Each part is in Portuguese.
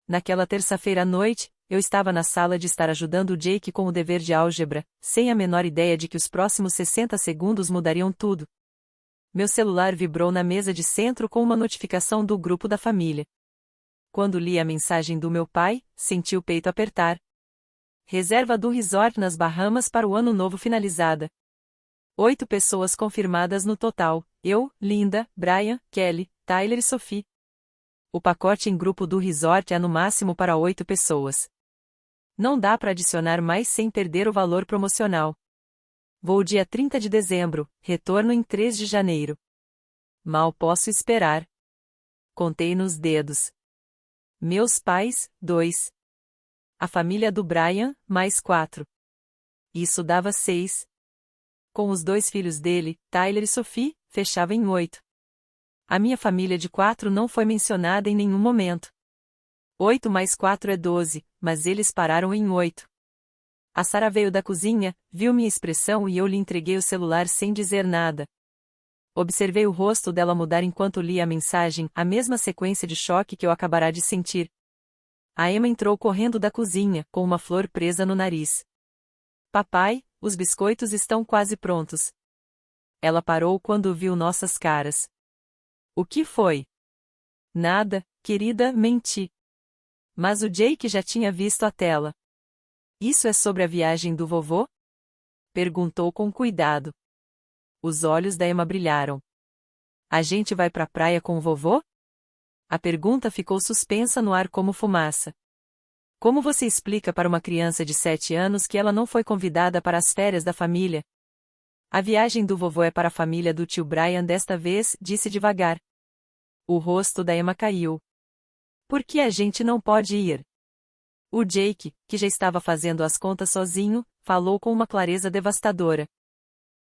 Naquela terça-feira à noite, eu estava na sala de estar ajudando o Jake com o dever de álgebra, sem a menor ideia de que os próximos 60 segundos mudariam tudo. Meu celular vibrou na mesa de centro com uma notificação do grupo da família. Quando li a mensagem do meu pai, senti o peito apertar. Reserva do resort nas Bahamas para o ano novo finalizada. 8 pessoas confirmadas no total: eu, Linda, Brian, Kelly, Tyler e Sophie. O pacote em grupo do resort é no máximo para 8 pessoas. Não dá para adicionar mais sem perder o valor promocional. Vou dia 30 de dezembro, retorno em 3 de janeiro. Mal posso esperar. Contei nos dedos. Meus pais, 2. A família do Brian, mais 4. Isso dava 6. Com os 2 filhos dele, Tyler e Sophie, fechava em 8. A minha família de 4 não foi mencionada em nenhum momento. 8 mais 4 é 12, mas eles pararam em 8. A Sarah veio da cozinha, viu minha expressão e eu lhe entreguei o celular sem dizer nada. Observei o rosto dela mudar enquanto lia a mensagem, a mesma sequência de choque que eu acabara de sentir. A Emma entrou correndo da cozinha, com uma flor presa no nariz. Papai, os biscoitos estão quase prontos. Ela parou quando viu nossas caras. O que foi? Nada, querida, menti. Mas o Jake já tinha visto a tela. Isso é sobre a viagem do vovô? Perguntou com cuidado. Os olhos da Emma brilharam. A gente vai pra praia com o vovô? A pergunta ficou suspensa no ar como fumaça. Como você explica para uma criança de 7 anos que ela não foi convidada para as férias da família? A viagem do vovô é para a família do tio Brian desta vez, disse devagar. O rosto da Emma caiu. Por que a gente não pode ir? O Jake, que já estava fazendo as contas sozinho, falou com uma clareza devastadora.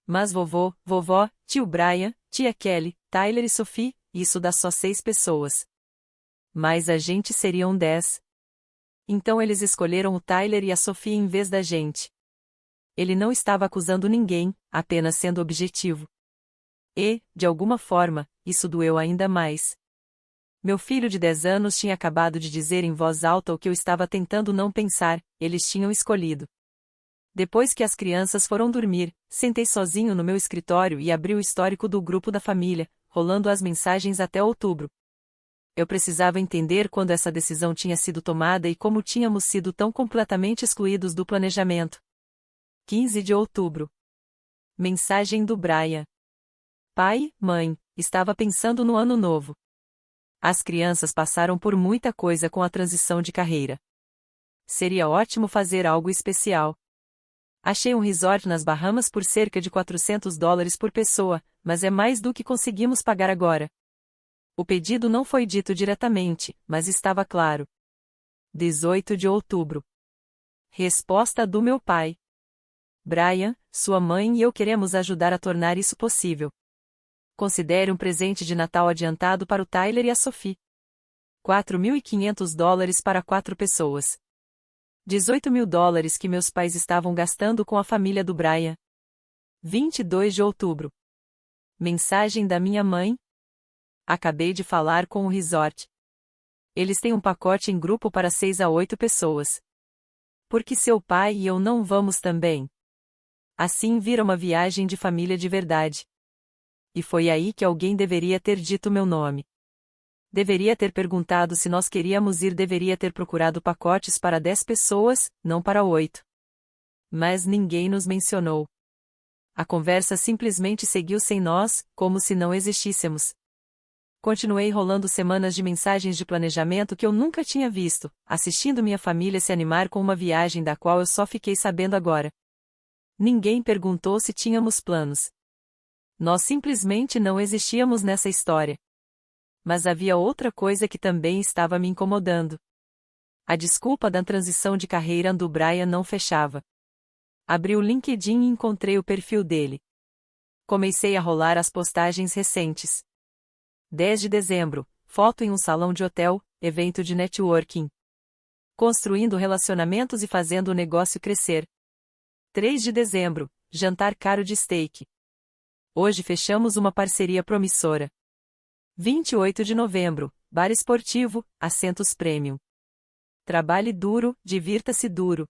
Mas vovô, vovó, tio Brian, tia Kelly, Tyler e Sophie, isso dá só 6 pessoas. Mas a gente seriam 10. Então eles escolheram o Tyler e a Sophie em vez da gente. Ele não estava acusando ninguém, apenas sendo objetivo. E, de alguma forma, isso doeu ainda mais. Meu filho de 10 anos tinha acabado de dizer em voz alta o que eu estava tentando não pensar: eles tinham escolhido. Depois que as crianças foram dormir, sentei sozinho no meu escritório e abri o histórico do grupo da família, rolando as mensagens até outubro. Eu precisava entender quando essa decisão tinha sido tomada e como tínhamos sido tão completamente excluídos do planejamento. 15 de outubro. Mensagem do Brian. Pai, mãe, estava pensando no ano novo. As crianças passaram por muita coisa com a transição de carreira. Seria ótimo fazer algo especial. Achei um resort nas Bahamas por cerca de $400 por pessoa, mas é mais do que conseguimos pagar agora. O pedido não foi dito diretamente, mas estava claro. 18 de outubro. Resposta do meu pai. Brian, sua mãe e eu queremos ajudar a tornar isso possível. Considere um presente de Natal adiantado para o Tyler e a Sophie. $4.500 para 4 pessoas. $18.000 que meus pais estavam gastando com a família do Brian. 22 de outubro. Mensagem da minha mãe. Acabei de falar com o resort. Eles têm um pacote em grupo para 6 a 8 pessoas. Por que seu pai e eu não vamos também? Assim vira uma viagem de família de verdade. E foi aí que alguém deveria ter dito meu nome. Deveria ter perguntado se nós queríamos ir, deveria ter procurado pacotes para 10 pessoas, não para 8. Mas ninguém nos mencionou. A conversa simplesmente seguiu sem nós, como se não existíssemos. Continuei rolando semanas de mensagens de planejamento que eu nunca tinha visto, assistindo minha família se animar com uma viagem da qual eu só fiquei sabendo agora. Ninguém perguntou se tínhamos planos. Nós simplesmente não existíamos nessa história. Mas havia outra coisa que também estava me incomodando. A desculpa da transição de carreira do Brian não fechava. Abri o LinkedIn e encontrei o perfil dele. Comecei a rolar as postagens recentes. 10 de dezembro, foto em um salão de hotel, evento de networking. Construindo relacionamentos e fazendo o negócio crescer. 3 de dezembro, jantar caro de steak. Hoje fechamos uma parceria promissora. 28 de novembro, bar esportivo, assentos premium. Trabalhe duro, divirta-se duro.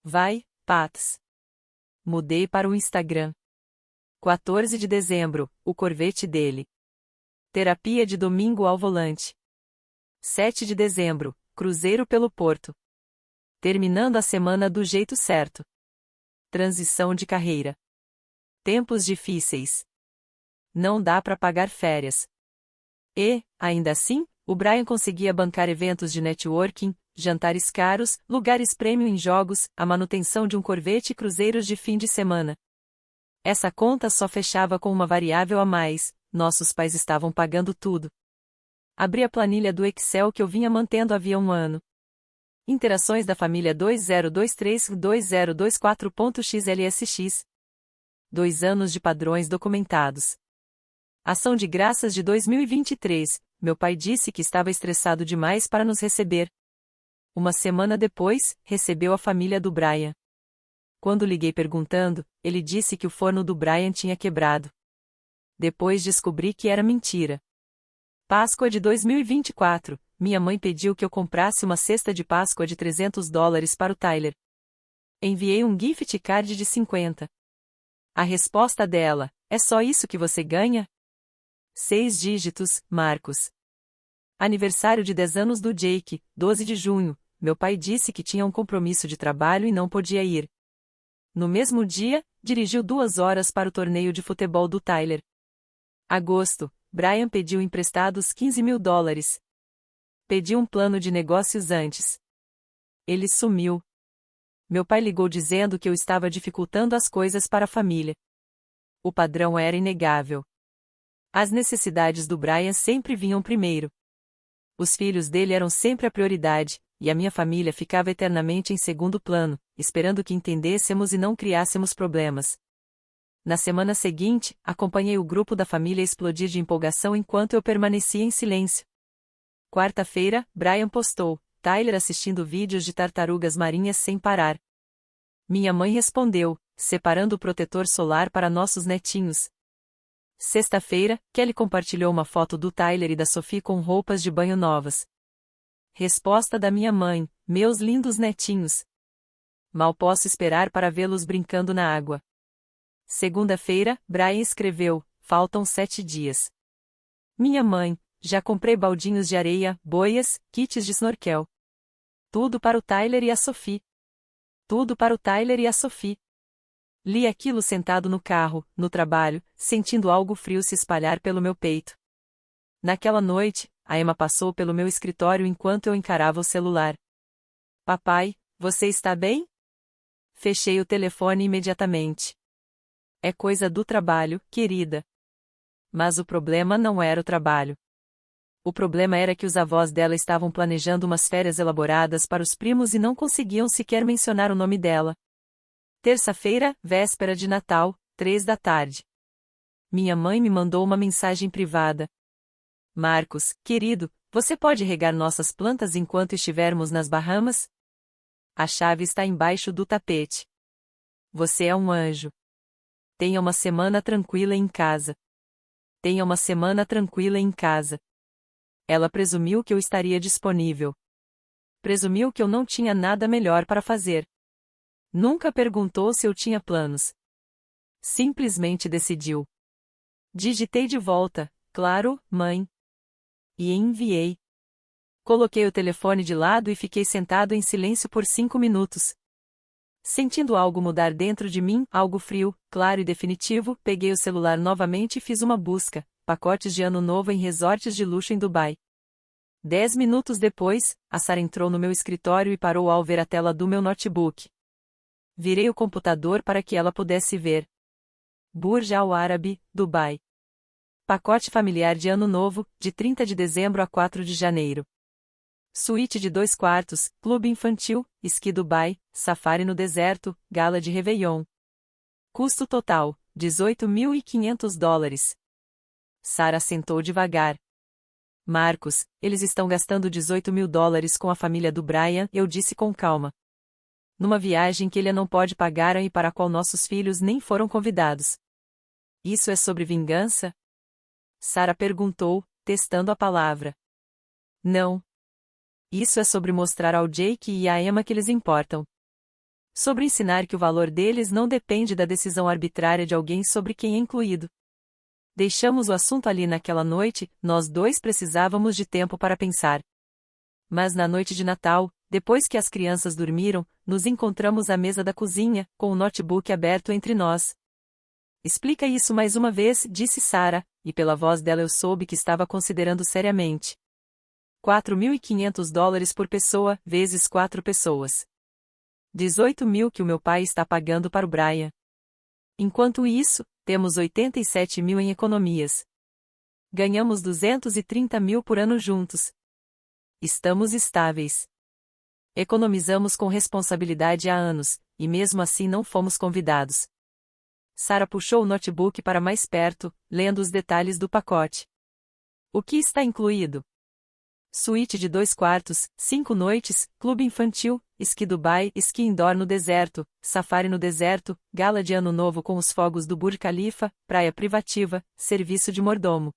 Vai, Pats. Mudei para o Instagram. 14 de dezembro, o Corvette dele. Terapia de domingo ao volante. 7 de dezembro, cruzeiro pelo Porto. Terminando a semana do jeito certo. Transição de carreira. Tempos difíceis. Não dá para pagar férias. E, ainda assim, o Brian conseguia bancar eventos de networking, jantares caros, lugares premium em jogos, a manutenção de um Corvette e cruzeiros de fim de semana. Essa conta só fechava com uma variável a mais: nossos pais estavam pagando tudo. Abri a planilha do Excel que eu vinha mantendo havia um ano. Interações da família 2023-2024.xlsx. 2 anos de padrões documentados. Ação de graças de 2023. Meu pai disse que estava estressado demais para nos receber. Uma semana depois, recebeu a família do Brian. Quando liguei perguntando, ele disse que o forno do Brian tinha quebrado. Depois descobri que era mentira. Páscoa de 2024, minha mãe pediu que eu comprasse uma cesta de Páscoa de $300 para o Tyler. Enviei um gift card de 50. A resposta dela: é só isso que você ganha? 6 dígitos, Marcos. Aniversário de 10 anos do Jake, 12 de junho, meu pai disse que tinha um compromisso de trabalho e não podia ir. No mesmo dia, dirigiu 2 horas para o torneio de futebol do Tyler. Agosto, Brian pediu emprestados $15.000. Pedi um plano de negócios antes. Ele sumiu. Meu pai ligou dizendo que eu estava dificultando as coisas para a família. O padrão era inegável. As necessidades do Brian sempre vinham primeiro. Os filhos dele eram sempre a prioridade, e a minha família ficava eternamente em segundo plano, esperando que entendêssemos e não criássemos problemas. Na semana seguinte, acompanhei o grupo da família explodir de empolgação enquanto eu permanecia em silêncio. Quarta-feira, Brian postou: Tyler assistindo vídeos de tartarugas marinhas sem parar. Minha mãe respondeu: separando o protetor solar para nossos netinhos. Sexta-feira, Kelly compartilhou uma foto do Tyler e da Sophie com roupas de banho novas. Resposta da minha mãe: meus lindos netinhos. Mal posso esperar para vê-los brincando na água. Segunda-feira, Brian escreveu: faltam 7 dias. Minha mãe: já comprei baldinhos de areia, boias, kits de snorkel. Tudo para o Tyler e a Sophie. Tudo para o Tyler e a Sophie. Li aquilo sentado no carro, no trabalho, sentindo algo frio se espalhar pelo meu peito. Naquela noite, a Emma passou pelo meu escritório enquanto eu encarava o celular. Papai, você está bem? Fechei o telefone imediatamente. É coisa do trabalho, querida. Mas o problema não era o trabalho. O problema era que os avós dela estavam planejando umas férias elaboradas para os primos e não conseguiam sequer mencionar o nome dela. Terça-feira, véspera de Natal, 3 da tarde. Minha mãe me mandou uma mensagem privada. Marcos, querido, você pode regar nossas plantas enquanto estivermos nas Bahamas? A chave está embaixo do tapete. Você é um anjo. Tenha uma semana tranquila em casa. Tenha uma semana tranquila em casa. Ela presumiu que eu estaria disponível. Presumiu que eu não tinha nada melhor para fazer. Nunca perguntou se eu tinha planos. Simplesmente decidiu. Digitei de volta: claro, mãe. E enviei. Coloquei o telefone de lado e fiquei sentado em silêncio por 5 minutos. Sentindo algo mudar dentro de mim, algo frio, claro e definitivo, peguei o celular novamente e fiz uma busca: pacotes de ano novo em resorts de luxo em Dubai. 10 minutos depois, a Sara entrou no meu escritório e parou ao ver a tela do meu notebook. Virei o computador para que ela pudesse ver. Burj Al Arab, Dubai. Pacote familiar de ano novo, de 30 de dezembro a 4 de janeiro. Suíte de 2 quartos, clube infantil, esqui Dubai, safari no deserto, gala de Réveillon. Custo total, $18.500. Sara sentou devagar. Marcos, eles estão gastando $18.000 com a família do Brian, eu disse com calma. Numa viagem que ele não pode pagar e para a qual nossos filhos nem foram convidados. Isso é sobre vingança? Sara perguntou, testando a palavra. Não. Isso é sobre mostrar ao Jake e à Emma que eles importam. Sobre ensinar que o valor deles não depende da decisão arbitrária de alguém sobre quem é incluído. Deixamos o assunto ali naquela noite, nós dois precisávamos de tempo para pensar. Mas na noite de Natal, depois que as crianças dormiram, nos encontramos à mesa da cozinha, com o notebook aberto entre nós. Explica isso mais uma vez, disse Sarah, e pela voz dela eu soube que estava considerando seriamente. $4.500 por pessoa, vezes 4 pessoas. 18.000 que o meu pai está pagando para o Brian. Enquanto isso, temos 87.000 em economias. Ganhamos 230.000 por ano juntos. Estamos estáveis. Economizamos com responsabilidade há anos, e mesmo assim não fomos convidados. Sarah puxou o notebook para mais perto, lendo os detalhes do pacote. O que está incluído? Suíte de 2 quartos, 5 noites, clube infantil, esqui Dubai, esqui indoor no deserto, safari no deserto, gala de ano novo com os fogos do Burj Khalifa, praia privativa, serviço de mordomo.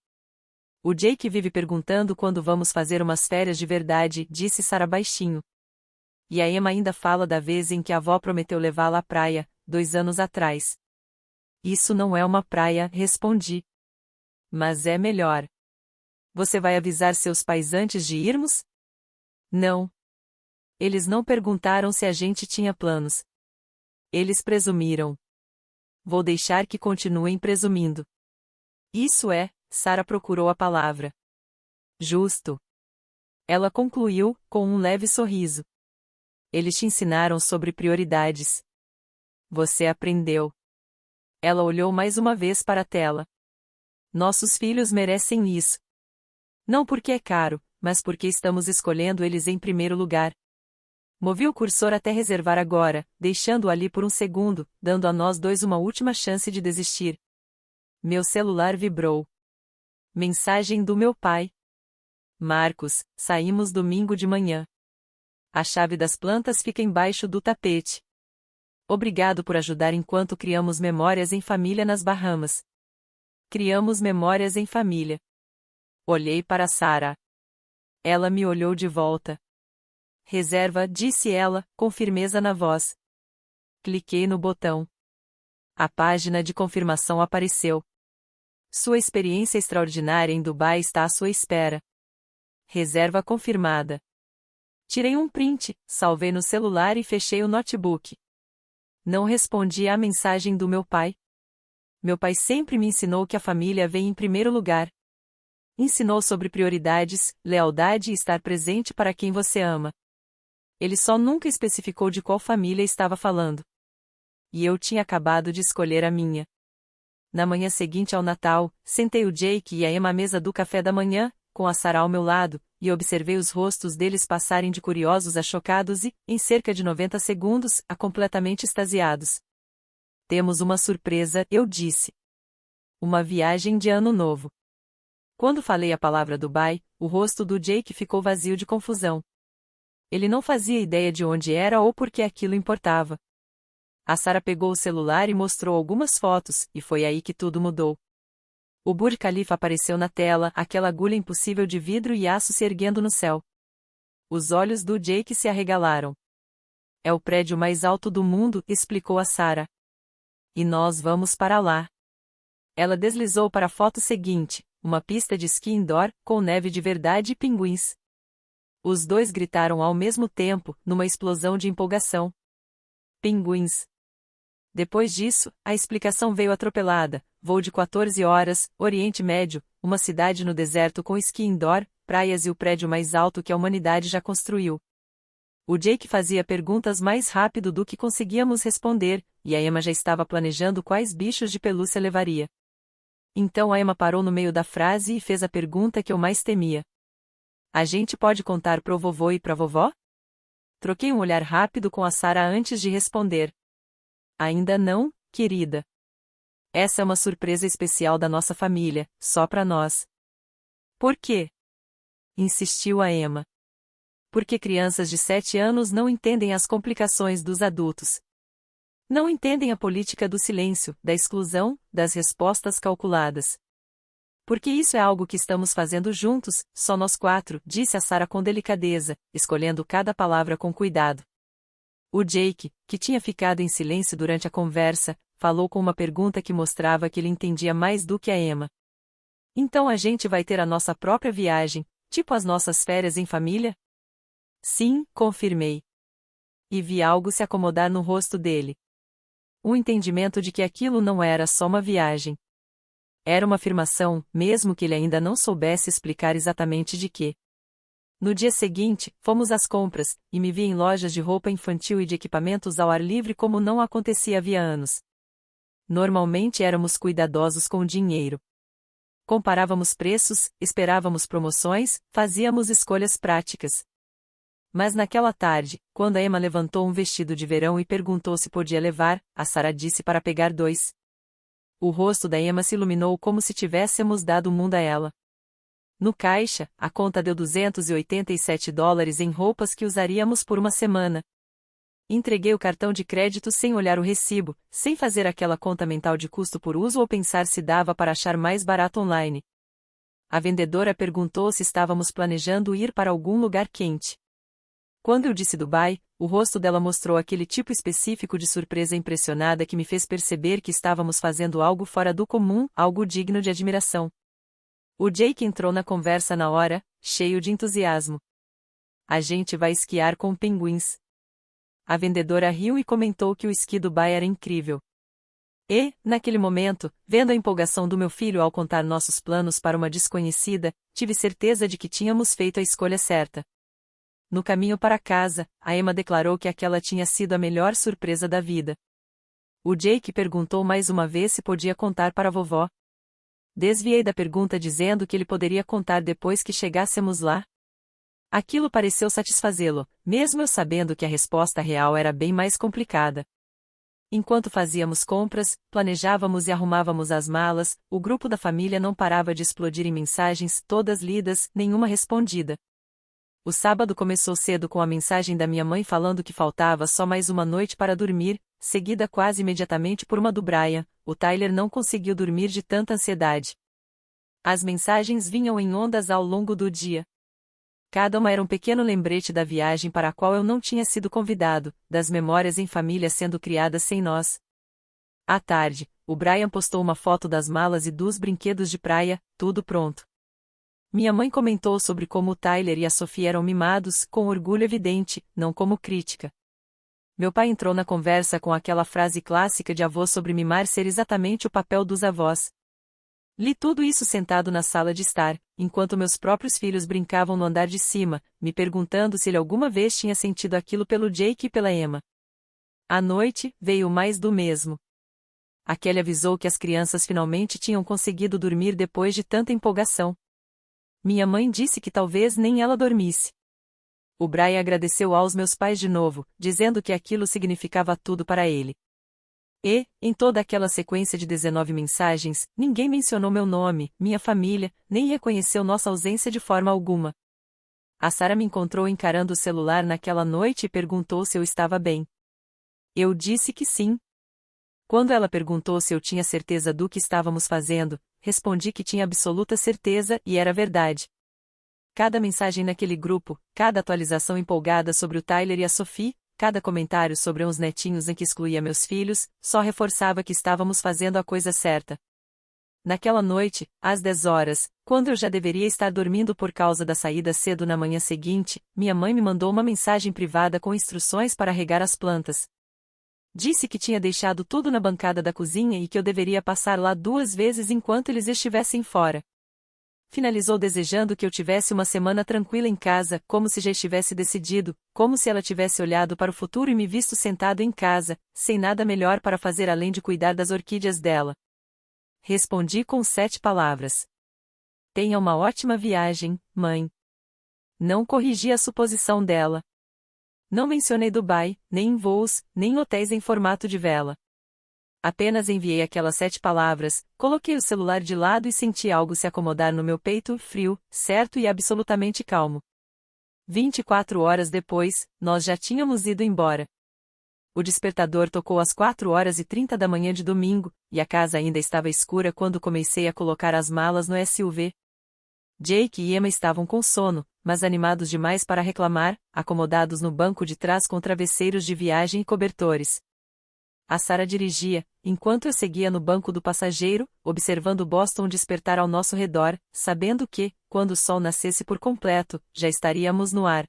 O Jake vive perguntando quando vamos fazer umas férias de verdade, disse Sarah baixinho. E a Emma ainda fala da vez em que a avó prometeu levá-la à praia, 2 anos atrás. Isso não é uma praia, respondi. Mas é melhor. Você vai avisar seus pais antes de irmos? Não. Eles não perguntaram se a gente tinha planos. Eles presumiram. Vou deixar que continuem presumindo. Isso é, Sarah procurou a palavra. Justo. Ela concluiu, com um leve sorriso. Eles te ensinaram sobre prioridades. Você aprendeu. Ela olhou mais uma vez para a tela. Nossos filhos merecem isso. Não porque é caro, mas porque estamos escolhendo eles em primeiro lugar. Movi o cursor até reservar agora, deixando-o ali por um segundo, dando a nós dois uma última chance de desistir. Meu celular vibrou. Mensagem do meu pai. Marcos, saímos domingo de manhã. A chave das plantas fica embaixo do tapete. Obrigado por ajudar enquanto criamos memórias em família nas Bahamas. Criamos memórias em família. Olhei para Sarah. Ela me olhou de volta. Reserva, disse ela, com firmeza na voz. Cliquei no botão. A página de confirmação apareceu. Sua experiência extraordinária em Dubai está à sua espera. Reserva confirmada. Tirei um print, salvei no celular e fechei o notebook. Não respondi à mensagem do meu pai. Meu pai sempre me ensinou que a família vem em primeiro lugar. Ensinou sobre prioridades, lealdade e estar presente para quem você ama. Ele só nunca especificou de qual família estava falando. E eu tinha acabado de escolher a minha. Na manhã seguinte ao Natal, sentei o Jake e a Emma à mesa do café da manhã, com a Sarah ao meu lado, e observei os rostos deles passarem de curiosos a chocados e, em cerca de 90 segundos, a completamente extasiados. Temos uma surpresa, eu disse. Uma viagem de ano novo. Quando falei a palavra Dubai, o rosto do Jake ficou vazio de confusão. Ele não fazia ideia de onde era ou por que aquilo importava. A Sarah pegou o celular e mostrou algumas fotos, e foi aí que tudo mudou. O Burj Khalifa apareceu na tela, aquela agulha impossível de vidro e aço se erguendo no céu. Os olhos do Jake se arregalaram. É o prédio mais alto do mundo, explicou a Sarah. E nós vamos para lá. Ela deslizou para a foto seguinte, uma pista de esqui indoor, com neve de verdade e pinguins. Os dois gritaram ao mesmo tempo, numa explosão de empolgação. Pinguins. Depois disso, a explicação veio atropelada. Voo de 14 horas, Oriente Médio, uma cidade no deserto com esqui indoor, praias e o prédio mais alto que a humanidade já construiu. O Jake fazia perguntas mais rápido do que conseguíamos responder, e a Emma já estava planejando quais bichos de pelúcia levaria. Então a Emma parou no meio da frase e fez a pergunta que eu mais temia. A gente pode contar pro vovô e pra vovó? Troquei um olhar rápido com a Sarah antes de responder. Ainda não, querida. Essa é uma surpresa especial da nossa família, só pra nós. Por quê? Insistiu a Emma. Porque crianças de 7 anos não entendem as complicações dos adultos. Não entendem a política do silêncio, da exclusão, das respostas calculadas. Porque isso é algo que estamos fazendo juntos, só nós quatro, disse a Sarah com delicadeza, escolhendo cada palavra com cuidado. O Jake, que tinha ficado em silêncio durante a conversa, falou com uma pergunta que mostrava que ele entendia mais do que a Emma. Então a gente vai ter a nossa própria viagem, tipo as nossas férias em família? Sim, confirmei. E vi algo se acomodar no rosto dele. O entendimento de que aquilo não era só uma viagem. Era uma afirmação, mesmo que ele ainda não soubesse explicar exatamente de quê. No dia seguinte, fomos às compras, e me vi em lojas de roupa infantil e de equipamentos ao ar livre como não acontecia havia anos. Normalmente éramos cuidadosos com o dinheiro. Comparávamos preços, esperávamos promoções, fazíamos escolhas práticas. Mas naquela tarde, quando a Emma levantou um vestido de verão e perguntou se podia levar, a Sarah disse para pegar 2. O rosto da Emma se iluminou como se tivéssemos dado o mundo a ela. No caixa, a conta deu $287 em roupas que usaríamos por uma semana. Entreguei o cartão de crédito sem olhar o recibo, sem fazer aquela conta mental de custo por uso ou pensar se dava para achar mais barato online. A vendedora perguntou se estávamos planejando ir para algum lugar quente. Quando eu disse Dubai, o rosto dela mostrou aquele tipo específico de surpresa impressionada que me fez perceber que estávamos fazendo algo fora do comum, algo digno de admiração. O Jake entrou na conversa na hora, cheio de entusiasmo. A gente vai esquiar com pinguins. A vendedora riu e comentou que o esqui Dubai era incrível. E, naquele momento, vendo a empolgação do meu filho ao contar nossos planos para uma desconhecida, tive certeza de que tínhamos feito a escolha certa. No caminho para casa, a Emma declarou que aquela tinha sido a melhor surpresa da vida. O Jake perguntou mais uma vez se podia contar para a vovó. Desviei da pergunta dizendo que ele poderia contar depois que chegássemos lá. Aquilo pareceu satisfazê-lo, mesmo eu sabendo que a resposta real era bem mais complicada. Enquanto fazíamos compras, planejávamos e arrumávamos as malas, o grupo da família não parava de explodir em mensagens, todas lidas, nenhuma respondida. O sábado começou cedo com a mensagem da minha mãe falando que faltava só mais uma noite para dormir, seguida quase imediatamente por uma do Brian. O Tyler não conseguiu dormir de tanta ansiedade. As mensagens vinham em ondas ao longo do dia. Cada uma era um pequeno lembrete da viagem para a qual eu não tinha sido convidado, das memórias em família sendo criadas sem nós. À tarde, o Brian postou uma foto das malas e dos brinquedos de praia, tudo pronto. Minha mãe comentou sobre como o Tyler e a Sophie eram mimados, com orgulho evidente, não como crítica. Meu pai entrou na conversa com aquela frase clássica de avô sobre mimar ser exatamente o papel dos avós. Li tudo isso sentado na sala de estar, enquanto meus próprios filhos brincavam no andar de cima, me perguntando se ele alguma vez tinha sentido aquilo pelo Jake e pela Emma. À noite, veio mais do mesmo. A Kelly avisou que as crianças finalmente tinham conseguido dormir depois de tanta empolgação. Minha mãe disse que talvez nem ela dormisse. O Brian agradeceu aos meus pais de novo, dizendo que aquilo significava tudo para ele. E, em toda aquela sequência de 19 mensagens, ninguém mencionou meu nome, minha família, nem reconheceu nossa ausência de forma alguma. A Sarah me encontrou encarando o celular naquela noite e perguntou se eu estava bem. Eu disse que sim. Quando ela perguntou se eu tinha certeza do que estávamos fazendo, respondi que tinha absoluta certeza e era verdade. Cada mensagem naquele grupo, cada atualização empolgada sobre o Tyler e a Sophie, cada comentário sobre uns netinhos em que excluía meus filhos, só reforçava que estávamos fazendo a coisa certa. Naquela noite, às 10 horas, quando eu já deveria estar dormindo por causa da saída cedo na manhã seguinte, minha mãe me mandou uma mensagem privada com instruções para regar as plantas. Disse que tinha deixado tudo na bancada da cozinha e que eu deveria passar lá 2 vezes enquanto eles estivessem fora. Finalizou desejando que eu tivesse uma semana tranquila em casa, como se já estivesse decidido, como se ela tivesse olhado para o futuro e me visto sentado em casa, sem nada melhor para fazer além de cuidar das orquídeas dela. Respondi com 7 palavras. Tenha uma ótima viagem, mãe. Não corrigi a suposição dela. Não mencionei Dubai, nem em voos, nem hotéis em formato de vela. Apenas enviei aquelas 7 palavras, coloquei o celular de lado e senti algo se acomodar no meu peito, frio, certo e absolutamente calmo. 24 horas depois, nós já tínhamos ido embora. O despertador tocou às 4h30 da manhã de domingo, e a casa ainda estava escura quando comecei a colocar as malas no SUV. Jake e Emma estavam com sono, mas animados demais para reclamar, acomodados no banco de trás com travesseiros de viagem e cobertores. A Sarah dirigia, enquanto eu seguia no banco do passageiro, observando Boston despertar ao nosso redor, sabendo que, quando o sol nascesse por completo, já estaríamos no ar.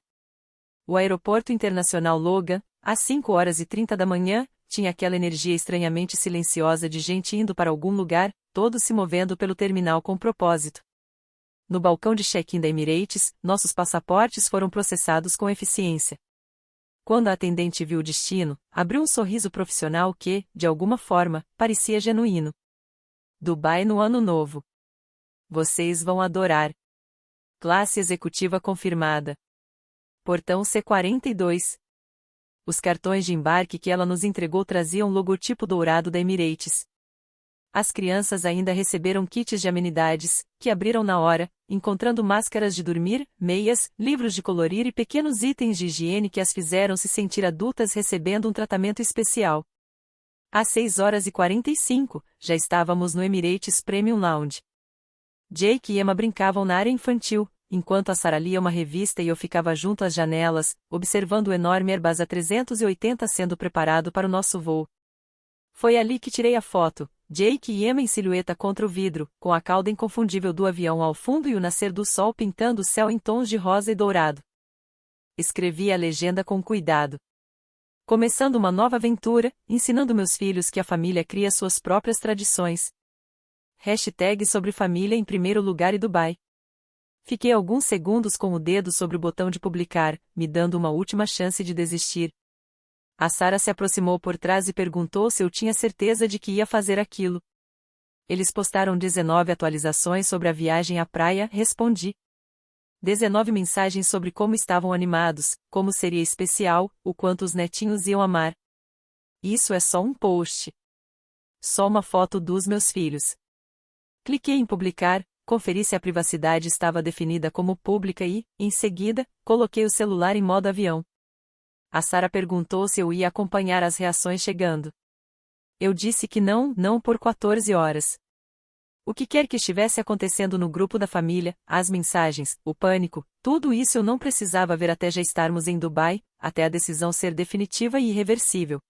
O aeroporto internacional Logan, às 5h30 da manhã, tinha aquela energia estranhamente silenciosa de gente indo para algum lugar, todos se movendo pelo terminal com propósito. No balcão de check-in da Emirates, nossos passaportes foram processados com eficiência. Quando a atendente viu o destino, abriu um sorriso profissional que, de alguma forma, parecia genuíno. Dubai no Ano Novo. Vocês vão adorar. Classe executiva confirmada. Portão C42. Os cartões de embarque que ela nos entregou traziam o logotipo dourado da Emirates. As crianças ainda receberam kits de amenidades, que abriram na hora, encontrando máscaras de dormir, meias, livros de colorir e pequenos itens de higiene que as fizeram se sentir adultas recebendo um tratamento especial. Às 6h45, já estávamos no Emirates Premium Lounge. Jake e Emma brincavam na área infantil, enquanto a Sarah lia uma revista e eu ficava junto às janelas, observando o enorme Airbus A380 sendo preparado para o nosso voo. Foi ali que tirei a foto, Jake e Emma em silhueta contra o vidro, com a cauda inconfundível do avião ao fundo e o nascer do sol pintando o céu em tons de rosa e dourado. Escrevi a legenda com cuidado. Começando uma nova aventura, ensinando meus filhos que a família cria suas próprias tradições. Hashtag sobre família em primeiro lugar e Dubai. Fiquei alguns segundos com o dedo sobre o botão de publicar, me dando uma última chance de desistir. A Sarah se aproximou por trás e perguntou se eu tinha certeza de que ia fazer aquilo. Eles postaram 19 atualizações sobre a viagem à praia, respondi. 19 mensagens sobre como estavam animados, como seria especial, o quanto os netinhos iam amar. Isso é só um post. Só uma foto dos meus filhos. Cliquei em publicar, conferi se a privacidade estava definida como pública e, em seguida, coloquei o celular em modo avião. A Sarah perguntou se eu ia acompanhar as reações chegando. Eu disse que não por 14 horas. O que quer que estivesse acontecendo no grupo da família, as mensagens, o pânico, tudo isso eu não precisava ver até já estarmos em Dubai, até a decisão ser definitiva e irreversível.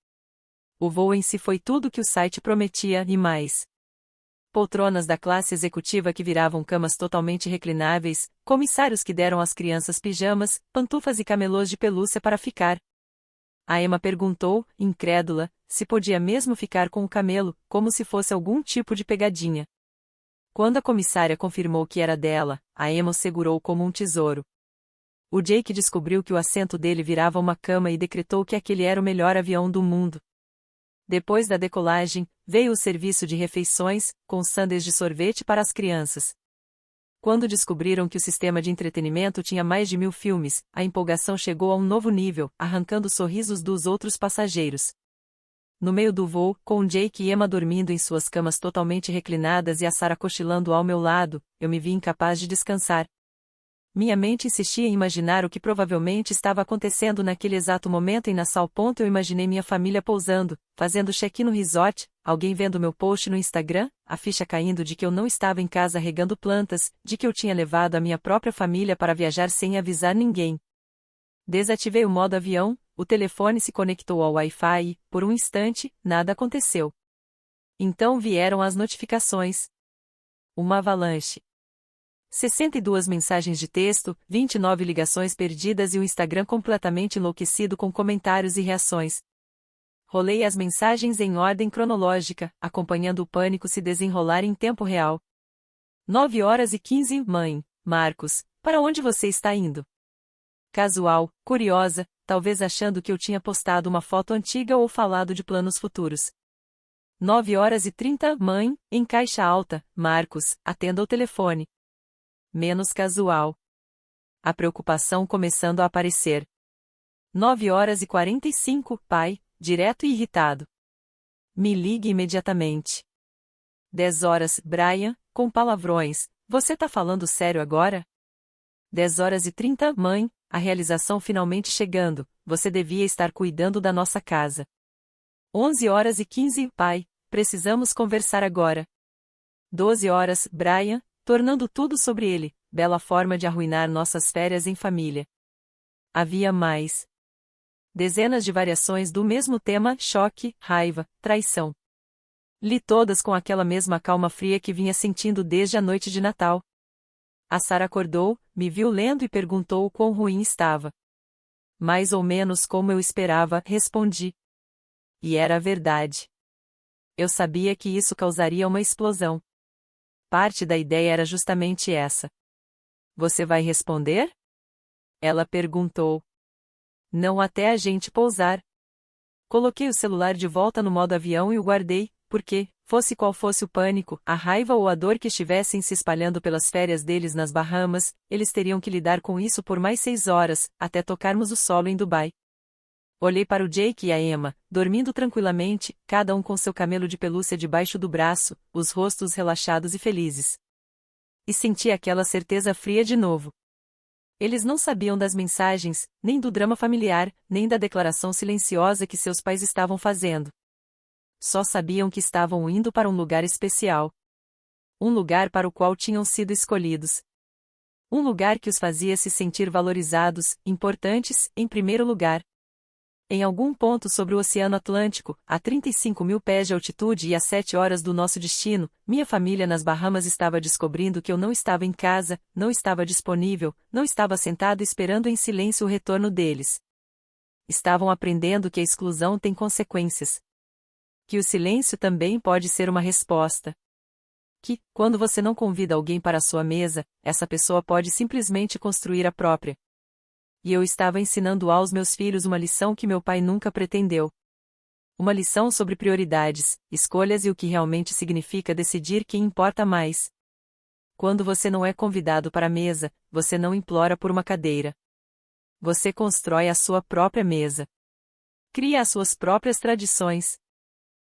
O voo em si foi tudo que o site prometia e mais. Poltronas da classe executiva que viravam camas totalmente reclináveis, comissários que deram às crianças pijamas, pantufas e camelôs de pelúcia para ficar. A Emma perguntou, incrédula, se podia mesmo ficar com o camelo, como se fosse algum tipo de pegadinha. Quando a comissária confirmou que era dela, a Emma o segurou como um tesouro. O Jake descobriu que o assento dele virava uma cama e decretou que aquele era o melhor avião do mundo. Depois da decolagem, veio o serviço de refeições, com sundaes de sorvete para as crianças. Quando descobriram que o sistema de entretenimento tinha mais de 1000 filmes, a empolgação chegou a um novo nível, arrancando sorrisos dos outros passageiros. No meio do voo, com Jake e Emma dormindo em suas camas totalmente reclinadas e a Sarah cochilando ao meu lado, eu me vi incapaz de descansar. Minha mente insistia em imaginar o que provavelmente estava acontecendo naquele exato momento em Nassau. Eu imaginei minha família pousando, fazendo check-in no resort, alguém vendo meu post no Instagram, a ficha caindo de que eu não estava em casa regando plantas, de que eu tinha levado a minha própria família para viajar sem avisar ninguém. Desativei o modo avião, o telefone se conectou ao Wi-Fi e, por um instante, nada aconteceu. Então vieram as notificações. Uma avalanche. 62 mensagens de texto, 29 ligações perdidas e o Instagram completamente enlouquecido com comentários e reações. Rolei as mensagens em ordem cronológica, acompanhando o pânico se desenrolar em tempo real. 9h15, mãe, Marcos, para onde você está indo? Casual, curiosa, talvez achando que eu tinha postado uma foto antiga ou falado de planos futuros. 9h30, mãe, em caixa alta, Marcos, atenda o telefone. Menos casual. A preocupação começando a aparecer. 9h45, pai, direto e irritado. Me ligue imediatamente. 10h, Brian, com palavrões, você tá falando sério agora? 10h30, mãe, a realização finalmente chegando, você devia estar cuidando da nossa casa. 11h15, pai, precisamos conversar agora. 12h, Brian, tornando tudo sobre ele, bela forma de arruinar nossas férias em família. Havia mais. Dezenas de variações do mesmo tema: choque, raiva, traição. Li todas com aquela mesma calma fria que vinha sentindo desde a noite de Natal. A Sarah acordou, me viu lendo e perguntou o quão ruim estava. Mais ou menos como eu esperava, respondi. E era a verdade. Eu sabia que isso causaria uma explosão. Parte da ideia era justamente essa. Você vai responder? Ela perguntou. Não até a gente pousar. Coloquei o celular de volta no modo avião e o guardei, porque, fosse qual fosse o pânico, a raiva ou a dor que estivessem se espalhando pelas férias deles nas Bahamas, eles teriam que lidar com isso por mais 6 horas, até tocarmos o solo em Dubai. Olhei para o Jake e a Emma, dormindo tranquilamente, cada um com seu camelo de pelúcia debaixo do braço, os rostos relaxados e felizes. E senti aquela certeza fria de novo. Eles não sabiam das mensagens, nem do drama familiar, nem da declaração silenciosa que seus pais estavam fazendo. Só sabiam que estavam indo para um lugar especial. Um lugar para o qual tinham sido escolhidos. Um lugar que os fazia se sentir valorizados, importantes, em primeiro lugar. Em algum ponto sobre o Oceano Atlântico, a 35.000 pés de altitude e a 7 horas do nosso destino, minha família nas Bahamas estava descobrindo que eu não estava em casa, não estava disponível, não estava sentado esperando em silêncio o retorno deles. Estavam aprendendo que a exclusão tem consequências. Que o silêncio também pode ser uma resposta. Que, quando você não convida alguém para a sua mesa, essa pessoa pode simplesmente construir a própria. E eu estava ensinando aos meus filhos uma lição que meu pai nunca pretendeu. Uma lição sobre prioridades, escolhas e o que realmente significa decidir quem importa mais. Quando você não é convidado para a mesa, você não implora por uma cadeira. Você constrói a sua própria mesa. Cria as suas próprias tradições.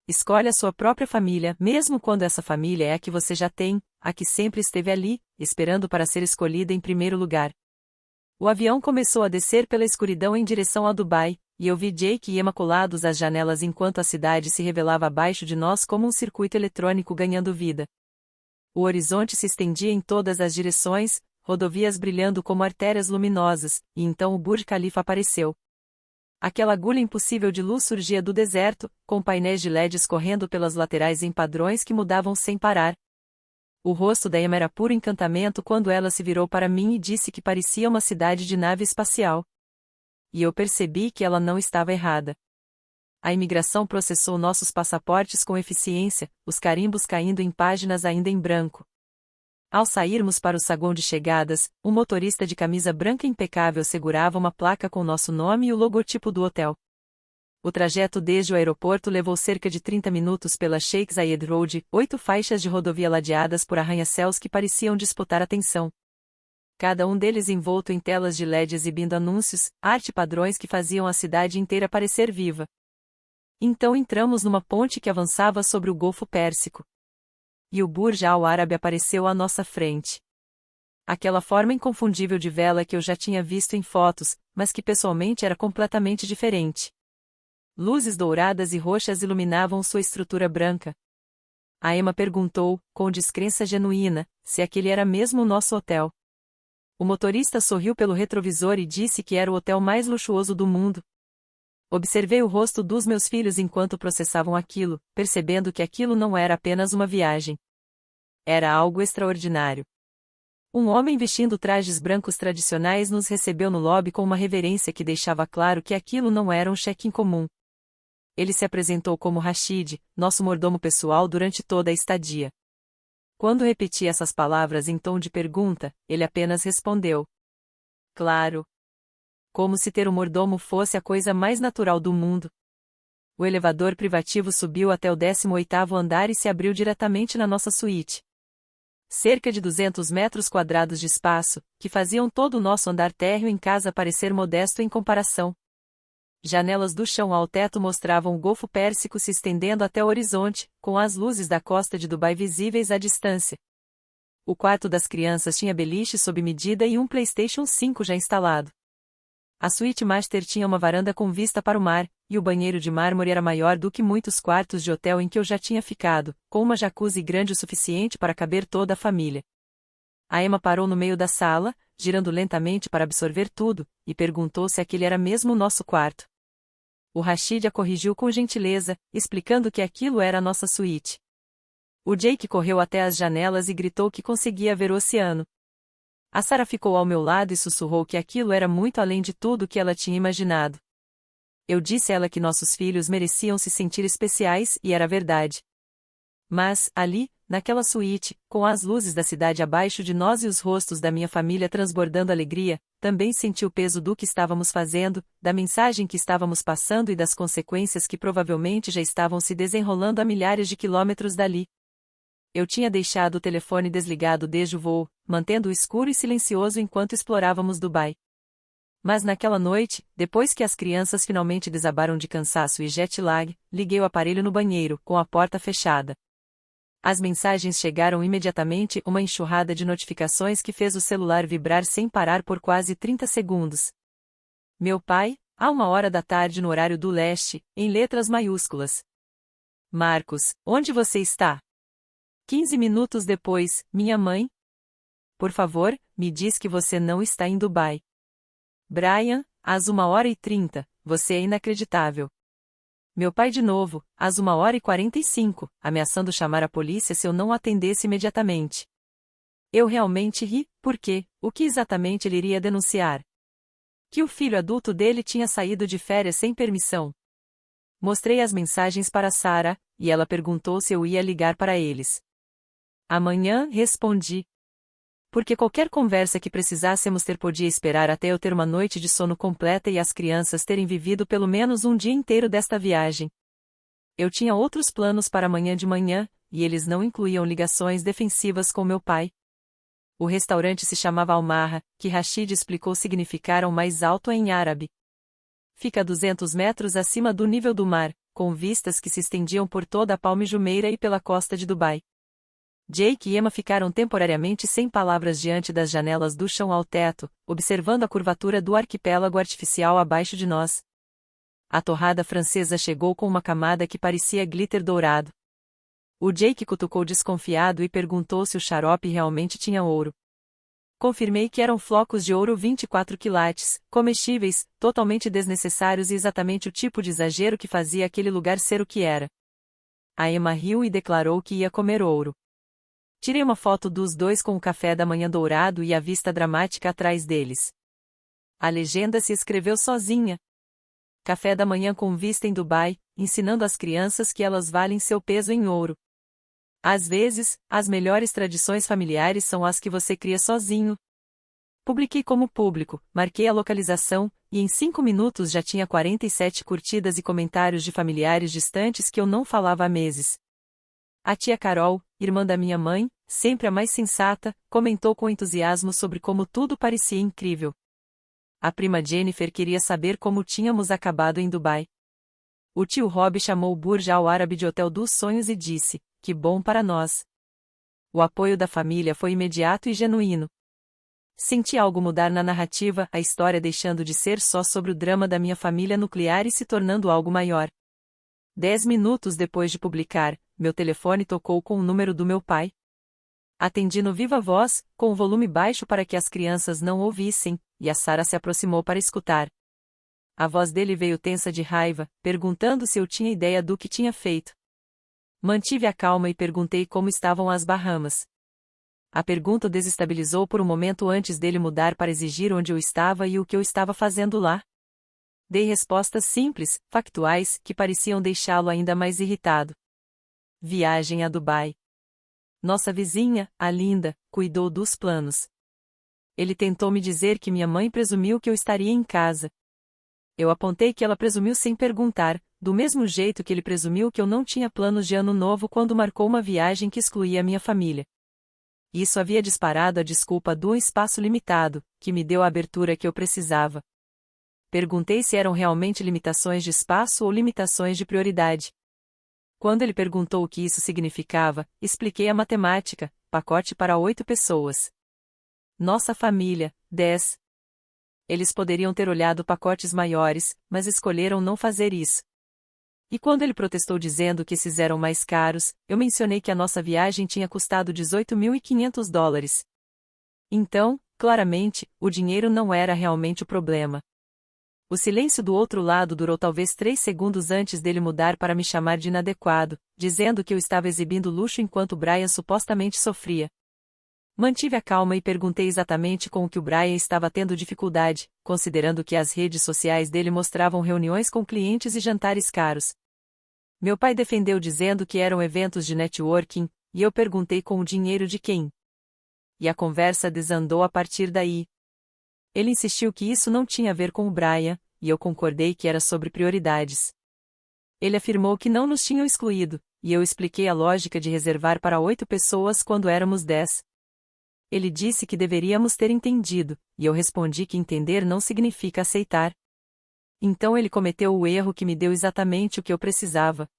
Escolhe a sua própria família, mesmo quando essa família é a que você já tem, a que sempre esteve ali, esperando para ser escolhida em primeiro lugar. O avião começou a descer pela escuridão em direção a Dubai, e eu vi Jake e Emma colados às janelas enquanto a cidade se revelava abaixo de nós como um circuito eletrônico ganhando vida. O horizonte se estendia em todas as direções, rodovias brilhando como artérias luminosas, e então o Burj Khalifa apareceu. Aquela agulha impossível de luz surgia do deserto, com painéis de LED escorrendo pelas laterais em padrões que mudavam sem parar. O rosto da Emma era puro encantamento quando ela se virou para mim e disse que parecia uma cidade de nave espacial. E eu percebi que ela não estava errada. A imigração processou nossos passaportes com eficiência, os carimbos caindo em páginas ainda em branco. Ao sairmos para o saguão de chegadas, um motorista de camisa branca impecável segurava uma placa com nosso nome e o logotipo do hotel. O trajeto desde o aeroporto levou cerca de 30 minutos pela Sheikh Zayed Road, 8 faixas de rodovia ladeadas por arranha-céus que pareciam disputar atenção. Cada um deles envolto em telas de LED exibindo anúncios, arte padrões que faziam a cidade inteira parecer viva. Então entramos numa ponte que avançava sobre o Golfo Pérsico. E o Burj Al Arab apareceu à nossa frente. Aquela forma inconfundível de vela que eu já tinha visto em fotos, mas que pessoalmente era completamente diferente. Luzes douradas e roxas iluminavam sua estrutura branca. A Emma perguntou, com descrença genuína, se aquele era mesmo o nosso hotel. O motorista sorriu pelo retrovisor e disse que era o hotel mais luxuoso do mundo. Observei o rosto dos meus filhos enquanto processavam aquilo, percebendo que aquilo não era apenas uma viagem. Era algo extraordinário. Um homem vestindo trajes brancos tradicionais nos recebeu no lobby com uma reverência que deixava claro que aquilo não era um check-in comum. Ele se apresentou como Rashid, nosso mordomo pessoal durante toda a estadia. Quando repeti essas palavras em tom de pergunta, ele apenas respondeu: claro. Como se ter um mordomo fosse a coisa mais natural do mundo. O elevador privativo subiu até o 18º andar e se abriu diretamente na nossa suíte. Cerca de 200 metros quadrados de espaço, que faziam todo o nosso andar térreo em casa parecer modesto em comparação. Janelas do chão ao teto mostravam o Golfo Pérsico se estendendo até o horizonte, com as luzes da costa de Dubai visíveis à distância. O quarto das crianças tinha beliche sob medida e um PlayStation 5 já instalado. A suíte master tinha uma varanda com vista para o mar, e o banheiro de mármore era maior do que muitos quartos de hotel em que eu já tinha ficado, com uma jacuzzi grande o suficiente para caber toda a família. A Emma parou no meio da sala, girando lentamente para absorver tudo, e perguntou se aquele era mesmo o nosso quarto. O Rashid a corrigiu com gentileza, explicando que aquilo era a nossa suíte. O Jake correu até as janelas e gritou que conseguia ver o oceano. A Sarah ficou ao meu lado e sussurrou que aquilo era muito além de tudo que ela tinha imaginado. Eu disse a ela que nossos filhos mereciam se sentir especiais e era verdade. Mas, ali, naquela suíte, com as luzes da cidade abaixo de nós e os rostos da minha família transbordando alegria, também senti o peso do que estávamos fazendo, da mensagem que estávamos passando e das consequências que provavelmente já estavam se desenrolando a milhares de quilômetros dali. Eu tinha deixado o telefone desligado desde o voo, mantendo-o escuro e silencioso enquanto explorávamos Dubai. Mas naquela noite, depois que as crianças finalmente desabaram de cansaço e jet lag, liguei o aparelho no banheiro, com a porta fechada. As mensagens chegaram imediatamente, uma enxurrada de notificações que fez o celular vibrar sem parar por quase 30 segundos. Meu pai, à 1h da tarde no horário do leste, em letras maiúsculas. Marcos, onde você está? 15 minutos depois, minha mãe? Por favor, me diz que você não está em Dubai. Brian, às 1h30, você é inacreditável. Meu pai de novo, às 1h45, ameaçando chamar a polícia se eu não atendesse imediatamente. Eu realmente ri, porque, o que exatamente ele iria denunciar? Que o filho adulto dele tinha saído de férias sem permissão. Mostrei as mensagens para Sarah, e ela perguntou se eu ia ligar para eles. Amanhã, respondi. Porque qualquer conversa que precisássemos ter podia esperar até eu ter uma noite de sono completa e as crianças terem vivido pelo menos um dia inteiro desta viagem. Eu tinha outros planos para amanhã de manhã, e eles não incluíam ligações defensivas com meu pai. O restaurante se chamava Almarra, que Rashid explicou significar o mais alto em árabe. Fica a 200 metros acima do nível do mar, com vistas que se estendiam por toda a Palme Jumeirah e pela costa de Dubai. Jake e Emma ficaram temporariamente sem palavras diante das janelas do chão ao teto, observando a curvatura do arquipélago artificial abaixo de nós. A torrada francesa chegou com uma camada que parecia glitter dourado. O Jake cutucou desconfiado e perguntou se o xarope realmente tinha ouro. Confirmei que eram flocos de ouro 24 quilates, comestíveis, totalmente desnecessários e exatamente o tipo de exagero que fazia aquele lugar ser o que era. A Emma riu e declarou que ia comer ouro. Tirei uma foto dos dois com o café da manhã dourado e a vista dramática atrás deles. A legenda se escreveu sozinha. Café da manhã com vista em Dubai, ensinando às crianças que elas valem seu peso em ouro. Às vezes, as melhores tradições familiares são as que você cria sozinho. Publiquei como público, marquei a localização, e em 5 minutos já tinha 47 curtidas e comentários de familiares distantes que eu não falava há meses. A tia Carol, irmã da minha mãe, sempre a mais sensata, comentou com entusiasmo sobre como tudo parecia incrível. A prima Jennifer queria saber como tínhamos acabado em Dubai. O tio Rob chamou o Burj Al Arab de Hotel dos Sonhos e disse, que bom para nós. O apoio da família foi imediato e genuíno. Senti algo mudar na narrativa, a história deixando de ser só sobre o drama da minha família nuclear e se tornando algo maior. 10 minutos depois de publicar, meu telefone tocou com o número do meu pai. Atendi no viva voz, com o volume baixo para que as crianças não ouvissem, e a Sarah se aproximou para escutar. A voz dele veio tensa de raiva, perguntando se eu tinha ideia do que tinha feito. Mantive a calma e perguntei como estavam as Bahamas. A pergunta o desestabilizou por um momento antes dele mudar para exigir onde eu estava e o que eu estava fazendo lá. Dei respostas simples, factuais, que pareciam deixá-lo ainda mais irritado. Viagem a Dubai. Nossa vizinha, a Linda, cuidou dos planos. Ele tentou me dizer que minha mãe presumiu que eu estaria em casa. Eu apontei que ela presumiu sem perguntar, do mesmo jeito que ele presumiu que eu não tinha planos de ano novo quando marcou uma viagem que excluía minha família. Isso havia disparado a desculpa do espaço limitado, que me deu a abertura que eu precisava. Perguntei se eram realmente limitações de espaço ou limitações de prioridade. Quando ele perguntou o que isso significava, expliquei a matemática, pacote para 8 pessoas. Nossa família, 10. Eles poderiam ter olhado pacotes maiores, mas escolheram não fazer isso. E quando ele protestou dizendo que esses eram mais caros, eu mencionei que a nossa viagem tinha custado $18.500. Então, claramente, o dinheiro não era realmente o problema. O silêncio do outro lado durou talvez 3 segundos antes dele mudar para me chamar de inadequado, dizendo que eu estava exibindo luxo enquanto Brian supostamente sofria. Mantive a calma e perguntei exatamente com o que o Brian estava tendo dificuldade, considerando que as redes sociais dele mostravam reuniões com clientes e jantares caros. Meu pai defendeu dizendo que eram eventos de networking, e eu perguntei com o dinheiro de quem. E a conversa desandou a partir daí. Ele insistiu que isso não tinha a ver com o Brian, e eu concordei que era sobre prioridades. Ele afirmou que não nos tinham excluído, e eu expliquei a lógica de reservar para 8 pessoas quando éramos 10. Ele disse que deveríamos ter entendido, e eu respondi que entender não significa aceitar. Então ele cometeu o erro que me deu exatamente o que eu precisava.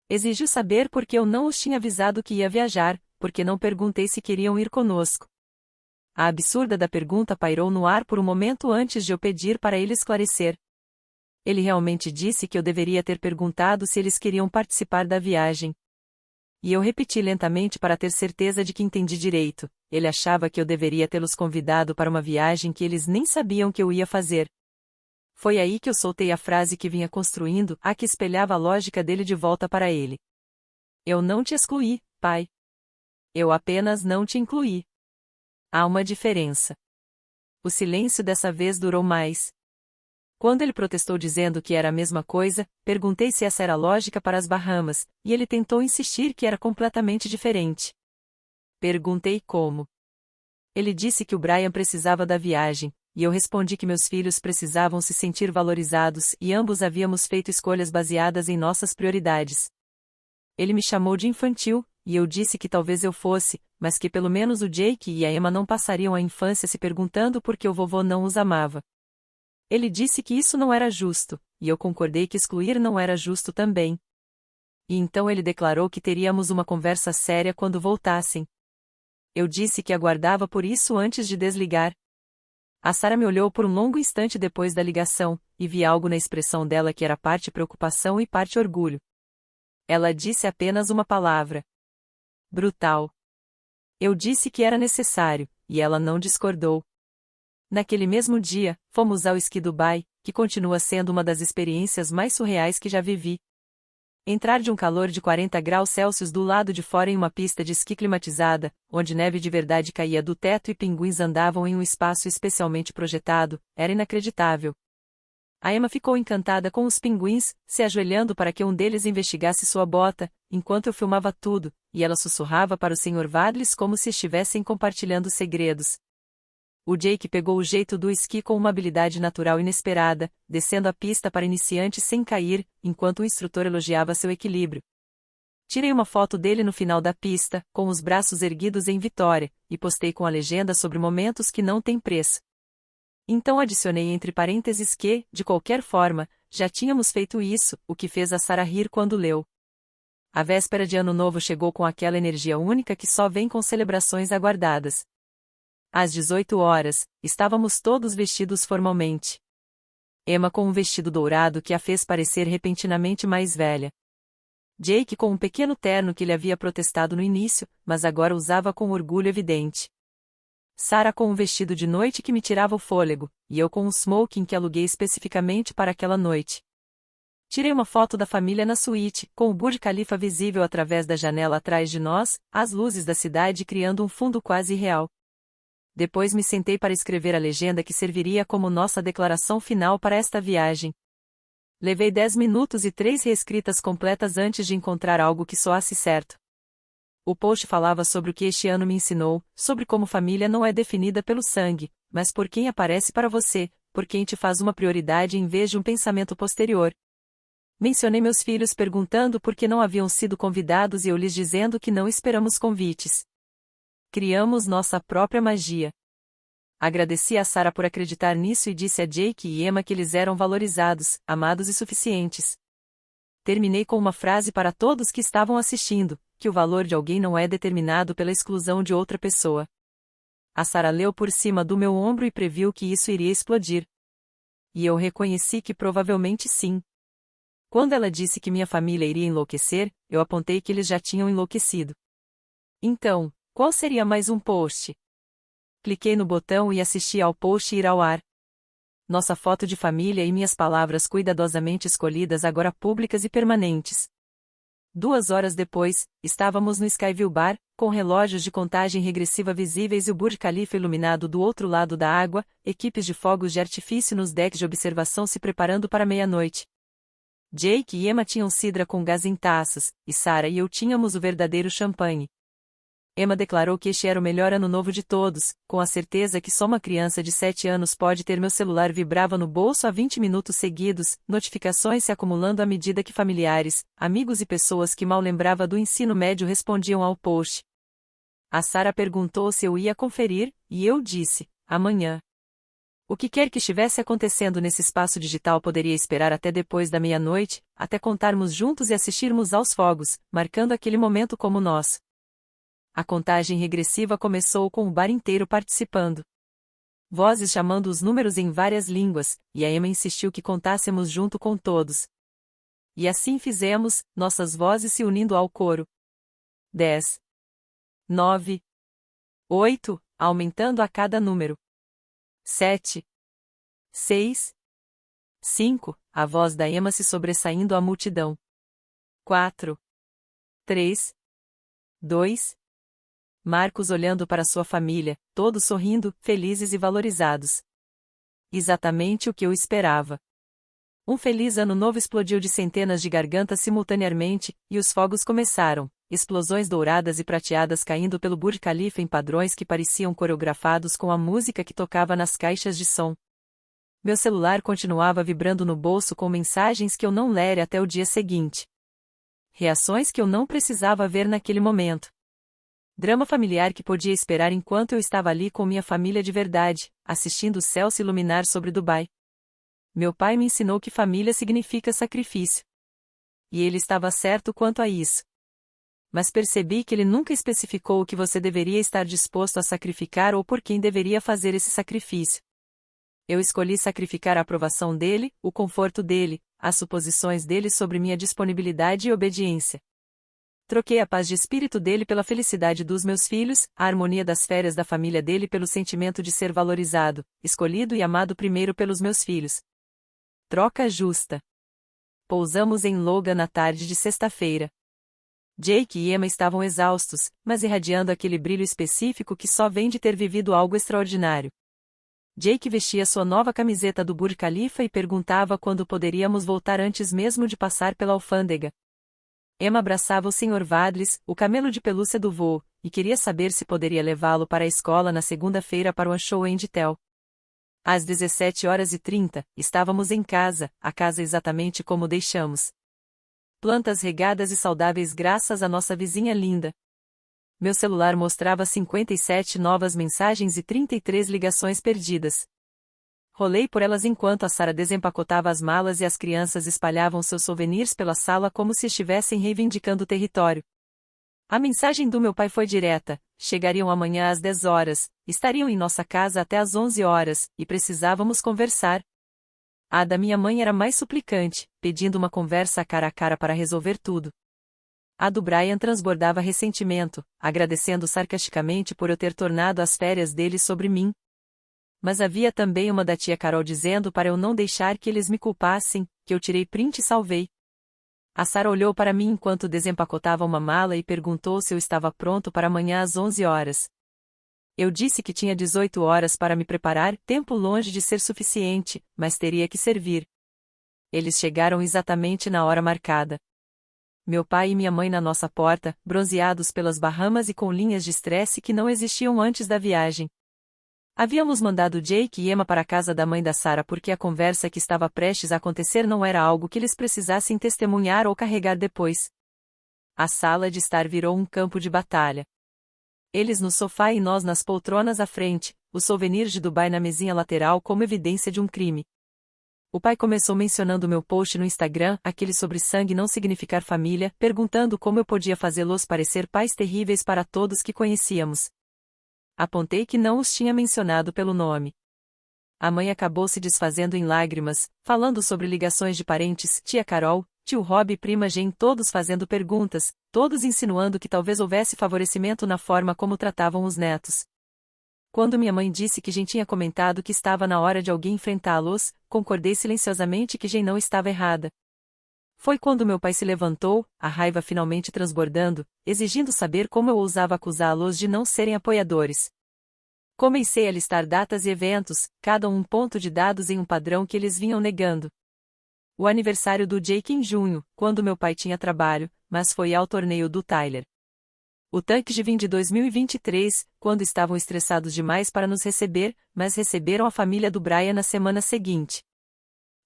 Exigiu saber por que eu não os tinha avisado que ia viajar, porque não perguntei se queriam ir conosco. A absurda da pergunta pairou no ar por um momento antes de eu pedir para ele esclarecer. Ele realmente disse que eu deveria ter perguntado se eles queriam participar da viagem. E eu repeti lentamente para ter certeza de que entendi direito. Ele achava que eu deveria tê-los convidado para uma viagem que eles nem sabiam que eu ia fazer. Foi aí que eu soltei a frase que vinha construindo, a que espelhava a lógica dele de volta para ele. Eu não te excluí, pai. Eu apenas não te incluí. Há uma diferença. O silêncio dessa vez durou mais. Quando ele protestou dizendo que era a mesma coisa, perguntei se essa era a lógica para as Bahamas, e ele tentou insistir que era completamente diferente. Perguntei como. Ele disse que o Brian precisava da viagem, e eu respondi que meus filhos precisavam se sentir valorizados e ambos havíamos feito escolhas baseadas em nossas prioridades. Ele me chamou de infantil, e eu disse que talvez eu fosse, mas que pelo menos o Jake e a Emma não passariam a infância se perguntando por que o vovô não os amava. Ele disse que isso não era justo, e eu concordei que excluir não era justo também. E então ele declarou que teríamos uma conversa séria quando voltassem. Eu disse que aguardava por isso antes de desligar. A Sarah me olhou por um longo instante depois da ligação, e vi algo na expressão dela que era parte preocupação e parte orgulho. Ela disse apenas uma palavra. Brutal. Eu disse que era necessário, e ela não discordou. Naquele mesmo dia, fomos ao Ski Dubai, que continua sendo uma das experiências mais surreais que já vivi. Entrar de um calor de 40 graus Celsius do lado de fora em uma pista de esqui climatizada, onde neve de verdade caía do teto e pinguins andavam em um espaço especialmente projetado, era inacreditável. A Emma ficou encantada com os pinguins, se ajoelhando para que um deles investigasse sua bota, enquanto eu filmava tudo, e ela sussurrava para o Sr. Vadlis como se estivessem compartilhando segredos. O Jake pegou o jeito do esqui com uma habilidade natural inesperada, descendo a pista para iniciantes sem cair, enquanto o instrutor elogiava seu equilíbrio. Tirei uma foto dele no final da pista, com os braços erguidos em vitória, e postei com a legenda sobre momentos que não têm preço. Então adicionei entre parênteses que, de qualquer forma, já tínhamos feito isso, o que fez a Sarah rir quando leu. A véspera de Ano Novo chegou com aquela energia única que só vem com celebrações aguardadas. Às 18 horas, estávamos todos vestidos formalmente. Emma com um vestido dourado que a fez parecer repentinamente mais velha. Jake com um pequeno terno que lhe havia protestado no início, mas agora usava com orgulho evidente. Sarah com um vestido de noite que me tirava o fôlego, e eu com um smoking que aluguei especificamente para aquela noite. Tirei uma foto da família na suíte, com o Burj Khalifa visível através da janela atrás de nós, as luzes da cidade criando um fundo quase irreal. Depois me sentei para escrever a legenda que serviria como nossa declaração final para esta viagem. Levei 10 minutos e 3 reescritas completas antes de encontrar algo que soasse certo. O post falava sobre o que este ano me ensinou, sobre como família não é definida pelo sangue, mas por quem aparece para você, por quem te faz uma prioridade em vez de um pensamento posterior. Mencionei meus filhos perguntando por que não haviam sido convidados e eu lhes dizendo que não esperamos convites. Criamos nossa própria magia. Agradeci a Sarah por acreditar nisso e disse a Jake e Emma que eles eram valorizados, amados e suficientes. Terminei com uma frase para todos que estavam assistindo, que o valor de alguém não é determinado pela exclusão de outra pessoa. A Sarah leu por cima do meu ombro e previu que isso iria explodir. E eu reconheci que provavelmente sim. Quando ela disse que minha família iria enlouquecer, eu apontei que eles já tinham enlouquecido. Então, qual seria mais um post? Cliquei no botão e assisti ao post ir ao ar. Nossa foto de família e minhas palavras cuidadosamente escolhidas agora públicas e permanentes. 2 horas depois, estávamos no Skyview Bar, com relógios de contagem regressiva visíveis e o Burj Khalifa iluminado do outro lado da água, equipes de fogos de artifício nos decks de observação se preparando para meia-noite. Jake e Emma tinham cidra com gás em taças, e Sarah e eu tínhamos o verdadeiro champanhe. Emma declarou que este era o melhor ano novo de todos, com a certeza que só uma criança de 7 anos pode ter. Meu celular vibrava no bolso há 20 minutos seguidos, notificações se acumulando à medida que familiares, amigos e pessoas que mal lembrava do ensino médio respondiam ao post. A Sarah perguntou se eu ia conferir, e eu disse, amanhã. O que quer que estivesse acontecendo nesse espaço digital poderia esperar até depois da meia-noite, até contarmos juntos e assistirmos aos fogos, marcando aquele momento como nós. A contagem regressiva começou com o bar inteiro participando. Vozes chamando os números em várias línguas, e a Emma insistiu que contássemos junto com todos. E assim fizemos, nossas vozes se unindo ao coro. 10. 9. 8, aumentando a cada número. 7. 6. 5, a voz da Emma se sobressaindo à multidão. 4. 3. 2. Marcos olhando para sua família, todos sorrindo, felizes e valorizados. Exatamente o que eu esperava. Um feliz ano novo explodiu de centenas de gargantas simultaneamente, e os fogos começaram, explosões douradas e prateadas caindo pelo Burj Khalifa em padrões que pareciam coreografados com a música que tocava nas caixas de som. Meu celular continuava vibrando no bolso com mensagens que eu não lera até o dia seguinte. Reações que eu não precisava ver naquele momento. Drama familiar que podia esperar enquanto eu estava ali com minha família de verdade, assistindo o céu se iluminar sobre Dubai. Meu pai me ensinou que família significa sacrifício. E ele estava certo quanto a isso. Mas percebi que ele nunca especificou o que você deveria estar disposto a sacrificar ou por quem deveria fazer esse sacrifício. Eu escolhi sacrificar a aprovação dele, o conforto dele, as suposições dele sobre minha disponibilidade e obediência. Troquei a paz de espírito dele pela felicidade dos meus filhos, a harmonia das férias da família dele pelo sentimento de ser valorizado, escolhido e amado primeiro pelos meus filhos. Troca justa. Pousamos em Logan na tarde de sexta-feira. Jake e Emma estavam exaustos, mas irradiando aquele brilho específico que só vem de ter vivido algo extraordinário. Jake vestia sua nova camiseta do Burj Khalifa e perguntava quando poderíamos voltar antes mesmo de passar pela alfândega. Emma abraçava o Sr. Vadlis, o camelo de pelúcia do voo, e queria saber se poderia levá-lo para a escola na segunda-feira para o show em Ditel. Às 17h30, estávamos em casa, a casa exatamente como deixamos. Plantas regadas e saudáveis graças à nossa vizinha linda. Meu celular mostrava 57 novas mensagens e 33 ligações perdidas. Rolei por elas enquanto a Sarah desempacotava as malas e as crianças espalhavam seus souvenirs pela sala como se estivessem reivindicando o território. A mensagem do meu pai foi direta: chegariam amanhã às 10 horas, estariam em nossa casa até às 11 horas, e precisávamos conversar. A da minha mãe era mais suplicante, pedindo uma conversa cara a cara para resolver tudo. A do Brian transbordava ressentimento, agradecendo sarcasticamente por eu ter tornado as férias dele sobre mim. Mas havia também uma da tia Carol dizendo para eu não deixar que eles me culpassem, que eu tirei print e salvei. A Sarah olhou para mim enquanto desempacotava uma mala e perguntou se eu estava pronto para amanhã às 11 horas. Eu disse que tinha 18 horas para me preparar, tempo longe de ser suficiente, mas teria que servir. Eles chegaram exatamente na hora marcada. Meu pai e minha mãe na nossa porta, bronzeados pelas Bahamas e com linhas de estresse que não existiam antes da viagem. Havíamos mandado Jake e Emma para a casa da mãe da Sarah porque a conversa que estava prestes a acontecer não era algo que eles precisassem testemunhar ou carregar depois. A sala de estar virou um campo de batalha. Eles no sofá e nós nas poltronas à frente, os souvenirs de Dubai na mesinha lateral como evidência de um crime. O pai começou mencionando meu post no Instagram, aquele sobre sangue não significar família, perguntando como eu podia fazê-los parecer pais terríveis para todos que conhecíamos. Apontei que não os tinha mencionado pelo nome. A mãe acabou se desfazendo em lágrimas, falando sobre ligações de parentes, tia Carol, tio Rob e prima Jen, todos fazendo perguntas, todos insinuando que talvez houvesse favorecimento na forma como tratavam os netos. Quando minha mãe disse que Jen tinha comentado que estava na hora de alguém enfrentá-los, concordei silenciosamente que Jen não estava errada. Foi quando meu pai se levantou, a raiva finalmente transbordando, exigindo saber como eu ousava acusá-los de não serem apoiadores. Comecei a listar datas e eventos, cada um ponto de dados em um padrão que eles vinham negando. O aniversário do Jake em junho, quando meu pai tinha trabalho, mas foi ao torneio do Tyler. O Thanksgiving de 2023, quando estavam estressados demais para nos receber, mas receberam a família do Brian na semana seguinte.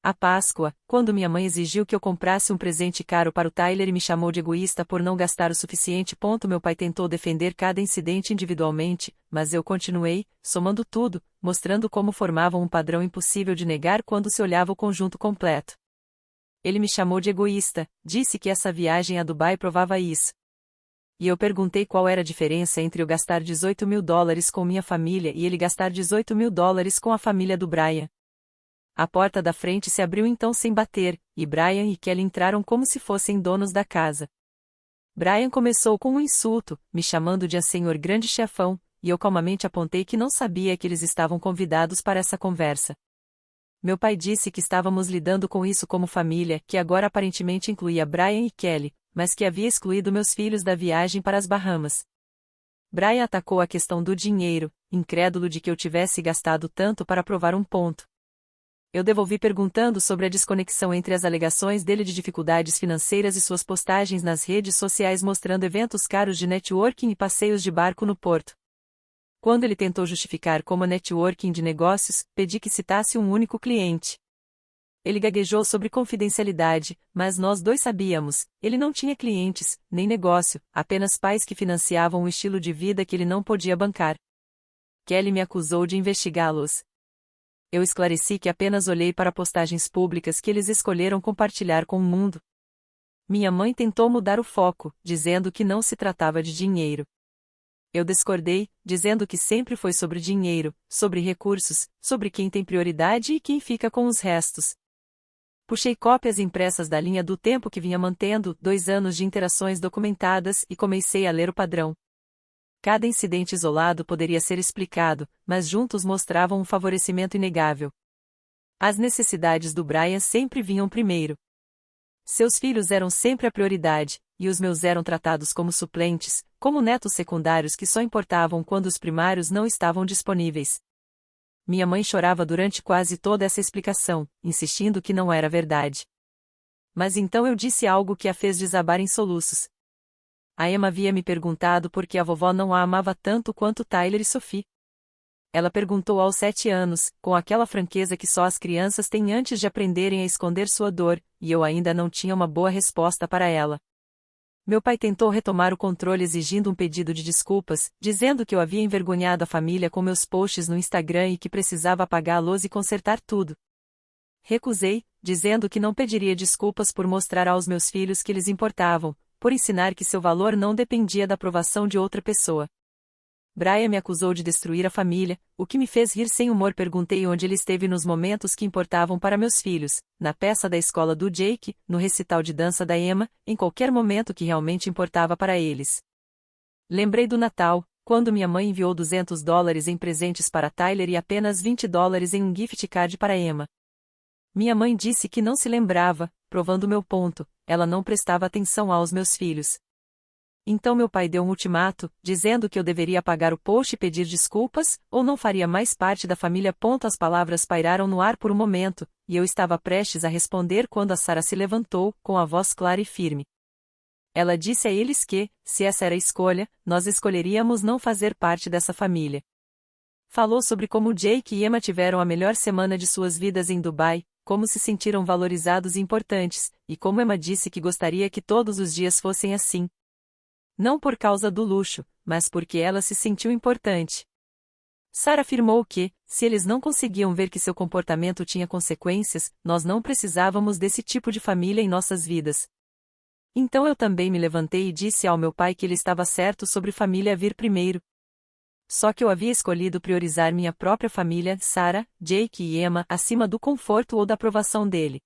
A Páscoa, quando minha mãe exigiu que eu comprasse um presente caro para o Tyler e me chamou de egoísta por não gastar o suficiente. Meu pai tentou defender cada incidente individualmente, mas eu continuei, somando tudo, mostrando como formavam um padrão impossível de negar quando se olhava o conjunto completo. Ele me chamou de egoísta, disse que essa viagem a Dubai provava isso. E eu perguntei qual era a diferença entre eu gastar $18.000 com minha família e ele gastar $18.000 com a família do Brian. A porta da frente se abriu então sem bater, e Brian e Kelly entraram como se fossem donos da casa. Brian começou com um insulto, me chamando de senhor grande chefão, e eu calmamente apontei que não sabia que eles estavam convidados para essa conversa. Meu pai disse que estávamos lidando com isso como família, que agora aparentemente incluía Brian e Kelly, mas que havia excluído meus filhos da viagem para as Bahamas. Brian atacou a questão do dinheiro, incrédulo de que eu tivesse gastado tanto para provar um ponto. Eu devolvi perguntando sobre a desconexão entre as alegações dele de dificuldades financeiras e suas postagens nas redes sociais mostrando eventos caros de networking e passeios de barco no porto. Quando ele tentou justificar como networking de negócios, pedi que citasse um único cliente. Ele gaguejou sobre confidencialidade, mas nós dois sabíamos, ele não tinha clientes, nem negócio, apenas pais que financiavam um estilo de vida que ele não podia bancar. Kelly me acusou de investigá-los. Eu esclareci que apenas olhei para postagens públicas que eles escolheram compartilhar com o mundo. Minha mãe tentou mudar o foco, dizendo que não se tratava de dinheiro. Eu discordei, dizendo que sempre foi sobre dinheiro, sobre recursos, sobre quem tem prioridade e quem fica com os restos. Puxei cópias impressas da linha do tempo que vinha mantendo, 2 anos de interações documentadas, e comecei a ler o padrão. Cada incidente isolado poderia ser explicado, mas juntos mostravam um favorecimento inegável. As necessidades do Brian sempre vinham primeiro. Seus filhos eram sempre a prioridade, e os meus eram tratados como suplentes, como netos secundários que só importavam quando os primários não estavam disponíveis. Minha mãe chorava durante quase toda essa explicação, insistindo que não era verdade. Mas então eu disse algo que a fez desabar em soluços. A Emma havia me perguntado por que a vovó não a amava tanto quanto Tyler e Sophie. Ela perguntou aos 7 anos, com aquela franqueza que só as crianças têm antes de aprenderem a esconder sua dor, e eu ainda não tinha uma boa resposta para ela. Meu pai tentou retomar o controle exigindo um pedido de desculpas, dizendo que eu havia envergonhado a família com meus posts no Instagram e que precisava apagá-los e consertar tudo. Recusei, dizendo que não pediria desculpas por mostrar aos meus filhos que eles importavam, por ensinar que seu valor não dependia da aprovação de outra pessoa. Brian me acusou de destruir a família, o que me fez rir sem humor. Perguntei onde ele esteve nos momentos que importavam para meus filhos, na peça da escola do Jake, no recital de dança da Emma, em qualquer momento que realmente importava para eles. Lembrei do Natal, quando minha mãe enviou $200 em presentes para Tyler e apenas $20 em um gift card para Emma. Minha mãe disse que não se lembrava, provando meu ponto, ela não prestava atenção aos meus filhos. Então meu pai deu um ultimato, dizendo que eu deveria apagar o post e pedir desculpas, ou não faria mais parte da família. As palavras pairaram no ar por um momento, e eu estava prestes a responder quando a Sarah se levantou, com a voz clara e firme. Ela disse a eles que, se essa era a escolha, nós escolheríamos não fazer parte dessa família. Falou sobre como Jake e Emma tiveram a melhor semana de suas vidas em Dubai, como se sentiram valorizados e importantes, e como Emma disse que gostaria que todos os dias fossem assim. Não por causa do luxo, mas porque ela se sentiu importante. Sarah afirmou que, se eles não conseguiam ver que seu comportamento tinha consequências, nós não precisávamos desse tipo de família em nossas vidas. Então eu também me levantei e disse ao meu pai que ele estava certo sobre família vir primeiro. só que eu havia escolhido priorizar minha própria família, Sarah, Jake e Emma, acima do conforto ou da aprovação dele.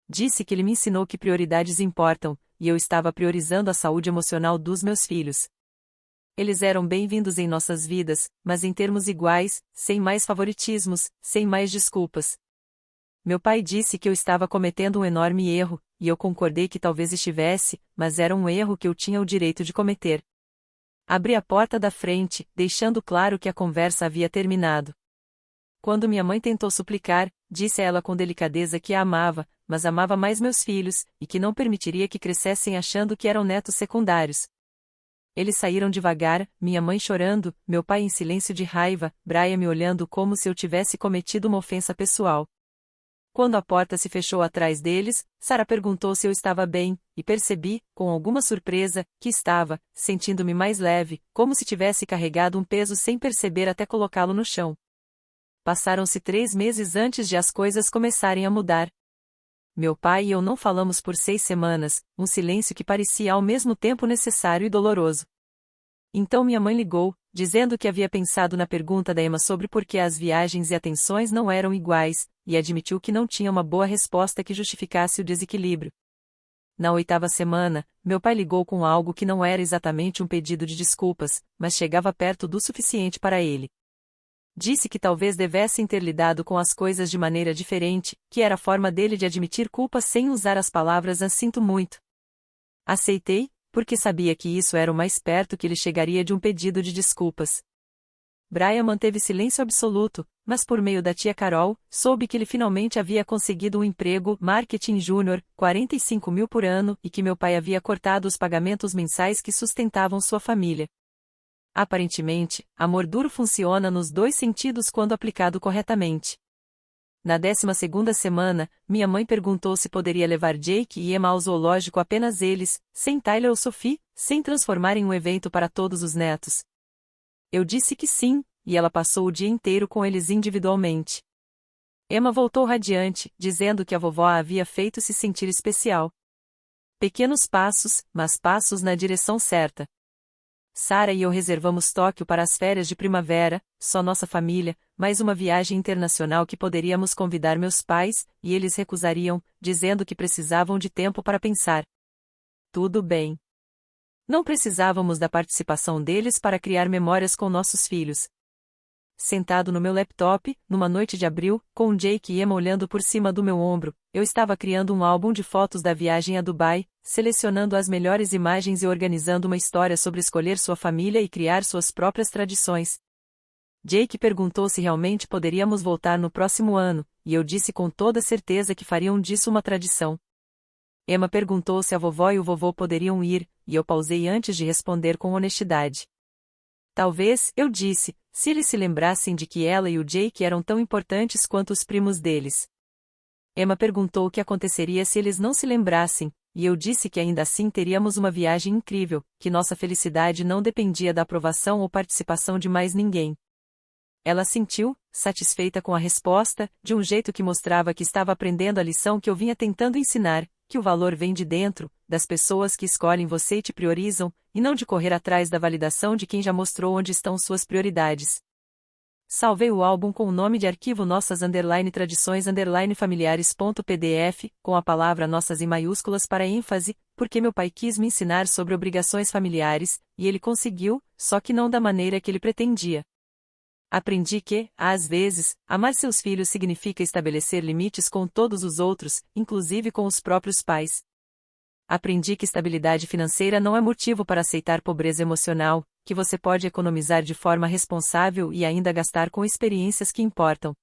Disse que ele me ensinou que prioridades importam, e eu estava priorizando a saúde emocional dos meus filhos. Eles eram bem-vindos em nossas vidas, mas em termos iguais, sem mais favoritismos, sem mais desculpas. Meu pai disse que eu estava cometendo um enorme erro, e eu concordei que talvez estivesse, mas era um erro que eu tinha o direito de cometer. Abri a porta da frente, deixando claro que a conversa havia terminado. Quando minha mãe tentou suplicar, disse a ela com delicadeza que a amava, mas amava mais meus filhos, e que não permitiria que crescessem achando que eram netos secundários. Eles saíram devagar, minha mãe chorando, meu pai em silêncio de raiva, Brian me olhando como se eu tivesse cometido uma ofensa pessoal. Quando a porta se fechou atrás deles, Sarah perguntou se eu estava bem, e percebi, com alguma surpresa, que estava, sentindo-me mais leve, como se tivesse carregado um peso sem perceber até colocá-lo no chão. Passaram-se 3 meses antes de as coisas começarem a mudar. Meu pai e eu não falamos por 6 semanas, um silêncio que parecia ao mesmo tempo necessário e doloroso. Então minha mãe ligou, dizendo que havia pensado na pergunta da Emma sobre por que as viagens e atenções não eram iguais, e admitiu que não tinha uma boa resposta que justificasse o desequilíbrio. Na 8ª semana, meu pai ligou com algo que não era exatamente um pedido de desculpas, mas chegava perto do suficiente para ele. Disse que talvez devessem ter lidado com as coisas de maneira diferente, que era a forma dele de admitir culpa sem usar as palavras sinto muito. Aceitei, porque sabia que isso era o mais perto que ele chegaria de um pedido de desculpas. Brian manteve silêncio absoluto, mas por meio da tia Carol, soube que ele finalmente havia conseguido um emprego, marketing júnior, 45 mil por ano, e que meu pai havia cortado os pagamentos mensais que sustentavam sua família. Aparentemente, amor duro funciona nos 2 sentidos quando aplicado corretamente. Na 12ª semana, minha mãe perguntou se poderia levar Jake e Emma ao zoológico apenas eles, sem Tyler ou Sophie, sem transformar em um evento para todos os netos. Eu disse que sim, e ela passou o dia inteiro com eles individualmente. Emma voltou radiante, dizendo que a vovó a havia feito se sentir especial. Pequenos passos, mas passos na direção certa. Sarah e eu reservamos Tóquio para as férias de primavera, só nossa família, mais uma viagem internacional que poderíamos convidar meus pais, e eles recusariam, dizendo que precisavam de tempo para pensar. Tudo bem. Não precisávamos da participação deles para criar memórias com nossos filhos. Sentado no meu laptop, numa noite de abril, com Jake e Emma olhando por cima do meu ombro, eu estava criando um álbum de fotos da viagem a Dubai, selecionando as melhores imagens e organizando uma história sobre escolher sua família e criar suas próprias tradições. Jake perguntou se realmente poderíamos voltar no próximo ano, e eu disse com toda certeza que fariam disso uma tradição. Emma perguntou se a vovó e o vovô poderiam ir, e eu pausei antes de responder com honestidade. Talvez, eu disse, se eles se lembrassem de que ela e o Jake eram tão importantes quanto os primos deles. Emma perguntou o que aconteceria se eles não se lembrassem, e eu disse que ainda assim teríamos uma viagem incrível, que nossa felicidade não dependia da aprovação ou participação de mais ninguém. Ela assentiu, satisfeita com a resposta, de um jeito que mostrava que estava aprendendo a lição que eu vinha tentando ensinar, que o valor vem de dentro, das pessoas que escolhem você e te priorizam, e não de correr atrás da validação de quem já mostrou onde estão suas prioridades. Salvei o álbum com o nome de arquivo nossas_tradições_familiares.pdf, com a palavra nossas em maiúsculas para ênfase, porque meu pai quis me ensinar sobre obrigações familiares, e ele conseguiu, só que não da maneira que ele pretendia. Aprendi que, às vezes, amar seus filhos significa estabelecer limites com todos os outros, inclusive com os próprios pais. Aprendi que estabilidade financeira não é motivo para aceitar pobreza emocional, que você pode economizar de forma responsável e ainda gastar com experiências que importam.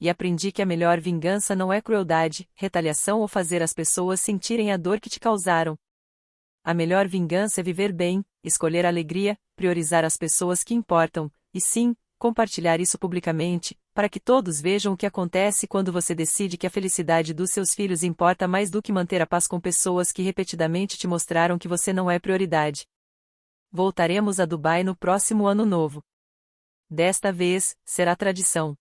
E aprendi que a melhor vingança não é crueldade, retaliação ou fazer as pessoas sentirem a dor que te causaram. A melhor vingança é viver bem, escolher a alegria, priorizar as pessoas que importam, e sim, compartilhar isso publicamente, para que todos vejam o que acontece quando você decide que a felicidade dos seus filhos importa mais do que manter a paz com pessoas que repetidamente te mostraram que você não é prioridade. Voltaremos a Dubai no próximo ano novo. Desta vez, será tradição.